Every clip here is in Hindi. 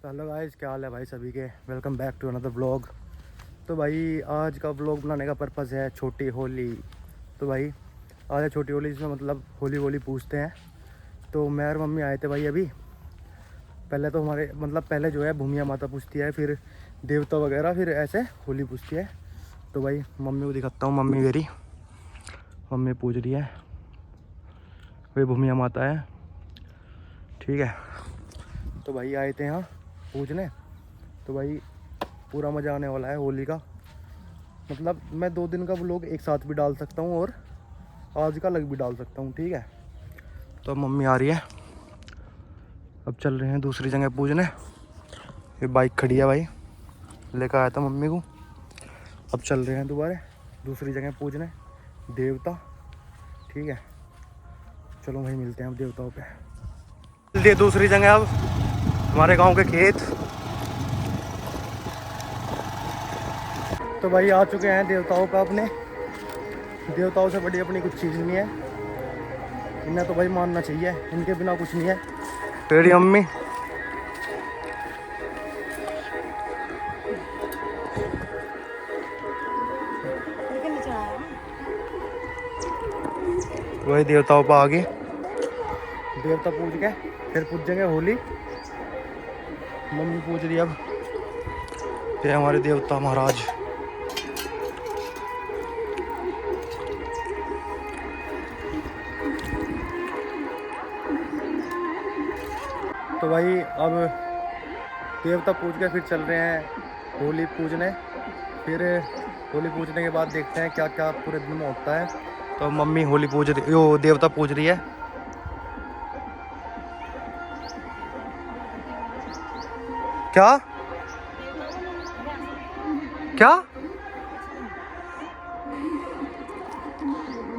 तो हेलो गाइस, क्या हाल है भाई सभी के। Welcome back to another vlog. तो भाई आज का व्लॉग बनाने का पर्पज़ है छोटी होली। तो भाई आज है छोटी होली, जिसमें मतलब होली वोली पूछते हैं। तो मैं और मम्मी आए थे भाई अभी। पहले तो हमारे मतलब पहले जो है भूमिया माता पूछती है, फिर देवता वगैरह, फिर ऐसे होली पूछती है। तो भाई मम्मी को दिखाता हूँ। मम्मी मेरी मम्मी पूछ रही है, वही भूमिया माता है, ठीक है। तो भाई आए थे यहाँ पूछने। तो भाई पूरा मज़ा आने वाला है होली का। मतलब मैं 2 दिन का व्लॉग एक साथ भी डाल सकता हूँ और आज का अलग भी डाल सकता हूँ, ठीक है। तो अब मम्मी आ रही है, अब चल रहे हैं दूसरी जगह पूजने। ये बाइक खड़ी है भाई, लेकर आया था मम्मी को। अब चल रहे हैं दोबारा दूसरी जगह पूजने देवता, ठीक है। चलो भाई मिलते हैं अब देवताओं पे। चलिए दूसरी जगह अब हमारे गांव के खेत। तो भाई आ चुके हैं देवताओं पे अपने। देवताओं से बड़ी अपनी कुछ चीज़ नहीं है, इन्हें तो भाई मानना चाहिए, इनके बिना कुछ नहीं है। तेरी अम्मी वही देवताओं पर आगे देवता पूज के फिर पूजेंगे होली। मम्मी पूछ रही अब, ये हमारे देवता महाराज। तो भाई अब देवता पूज के फिर चल रहे हैं होली पूजने। फिर होली पूजने के बाद देखते हैं क्या क्या पूरे दिन में होता है। तो मम्मी होली पूज रही, यो देवता पूज रही है। क्या क्या?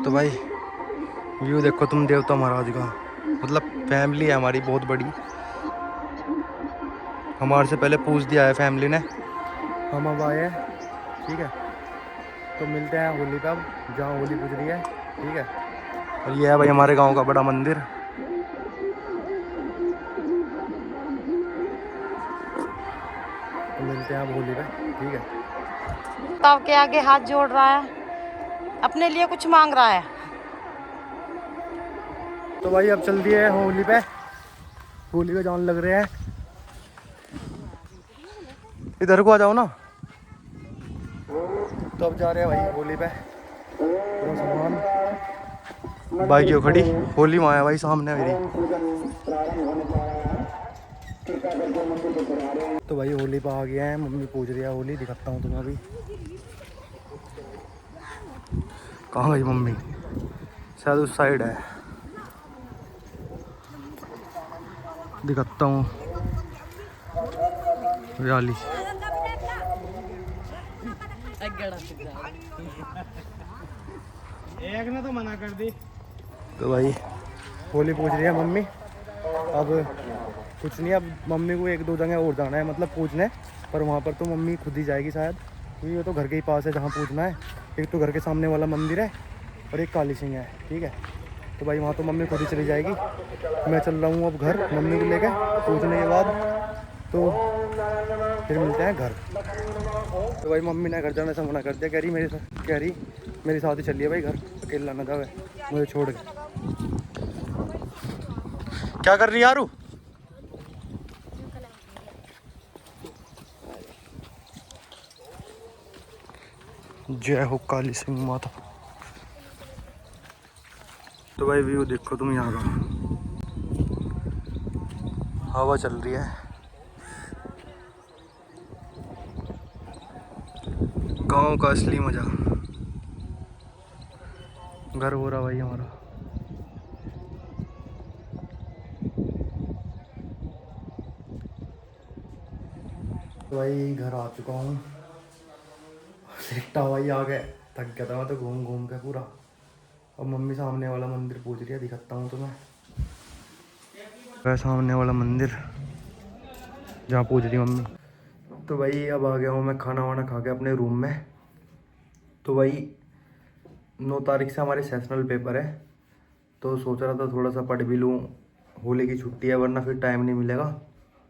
तो भाई व्यू देखो तुम देवता महाराज का। मतलब फैमिली है हमारी बहुत बड़ी, हमारे से पहले पूछ दिया है फैमिली ने। हम अब आए हैं, ठीक है। तो मिलते हैं होली पे अब, जहाँ होली पूज रही है, ठीक है। और ये है भाई हमारे गांव का बड़ा मंदिर। तो मिलते हैं अब होली पे, ठीक है। ताव के आगे हाथ जोड़ रहा है, अपने लिए कुछ मांग रहा है। तो भाई अब चल दिए होली पे, होली पे जान लग रहे हैं। इधर को आ जाओ ना। तो अब जा रहे हैं भाई होली पे, पूरा सामान बाइक क्यों खड़ी। होली माँ है भाई सामने मेरी। तो भाई होली पे आ गया है, मम्मी पूछ रही है होली। दिखाता हूँ तुम्हें अभी। कहाँ गई मम्मी? शायद उस साइड है, दिखाता हूँ वाली। एक ने तो मना कर दी। तो भाई होली पूछ रही है मम्मी। अब कुछ नहीं, अब मम्मी को 1-2 जगह और जाना है मतलब पूछने, पर वहाँ पर तो मम्मी खुद ही जाएगी शायद, क्योंकि ये तो घर के ही पास है जहाँ पूछना है। एक तो घर के सामने वाला मंदिर है और एक काली सिंह है, ठीक है। तो भाई वहाँ तो मम्मी खुद ही चली जाएगी। मैं चल रहा हूँ अब घर मम्मी को लेकर पूछने के बाद। तो फिर मिलते हैं घर। तो भाई मम्मी ने घर जाने से मना कर दिया, कह रही मेरे साथ ही चलिए भाई घर, अकेला ना जावे मुझे छोड़ के। क्या कर रही यारू? जय हो काली सिंह माता। तो भाई व्यू देखो तुम यहाँ का, हवा चल रही है, गांव का असली मजा। घर हो रहा भाई हमारा। तो भाई घर आ चुका हूँ। सिकटा भाई आ गए, थक गया था मैं तो घूम घूम के पूरा। अब मम्मी सामने वाला मंदिर पूछ रही है, दिखाता हूँ तुम्हें। वह सामने वाला मंदिर जहाँ पूछ रही मम्मी। तो भाई अब आ गया हूँ मैं खाना वाना खा के अपने रूम में। तो भाई 9 तारीख से हमारे सेशनल पेपर है, तो सोच रहा था थोड़ा सा पढ़ भी लूँ, होली की छुट्टी है वरना फिर टाइम नहीं मिलेगा।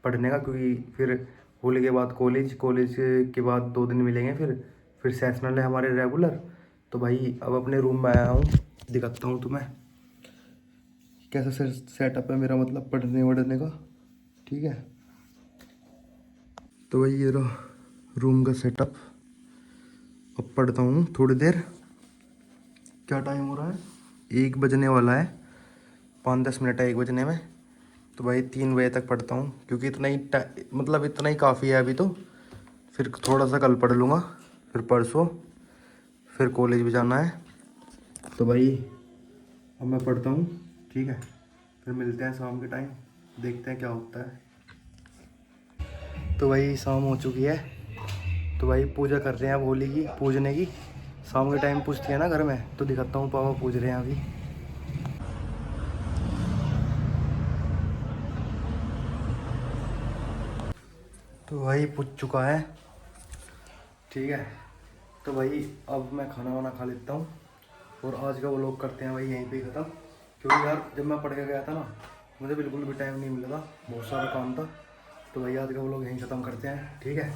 पढ़ने का, क्योंकि फिर होली के बाद कॉलेज के बाद 2 दिन मिलेंगे, फिर सेशनल है हमारे रेगुलर। तो भाई अब अपने रूम में आया हूँ, दिखाता हूँ तुम्हें कैसा सेटअप है मेरा, मतलब पढ़ने वढ़ने का। ठीक है, तो भाई ये रहा रूम का सेटअप। अब पढ़ता हूँ थोड़ी देर। क्या टाइम हो रहा है, 1 बजने वाला है, 5-10 मिनट है 1 बजने में। तो भाई 3 बजे तक पढ़ता हूँ, क्योंकि इतना ही मतलब इतना ही काफ़ी है अभी तो। फिर थोड़ा सा कल पढ़ लूँगा, फिर परसों फिर कॉलेज भी जाना है। तो भाई अब मैं पढ़ता हूँ, ठीक है, फिर मिलते हैं शाम के टाइम, देखते हैं क्या होता है। तो भाई शाम हो चुकी है, तो भाई पूजा कर रहे हैं अब होली की, पूजने की। शाम के टाइम पूजती है ना घर में, तो दिखाता हूँ, पापा पूज रहे हैं अभी। तो भाई पूज चुका है, ठीक है। तो भाई अब मैं खाना वाना खा लेता हूँ, और आज का व्लॉग करते हैं भाई यहीं पे ख़त्म। क्योंकि यार जब मैं पढ़ के गया था ना, मुझे बिल्कुल भी टाइम नहीं मिला था, बहुत सारा काम था। तो भाई आज का व्लॉग यहीं ख़त्म करते हैं, ठीक है।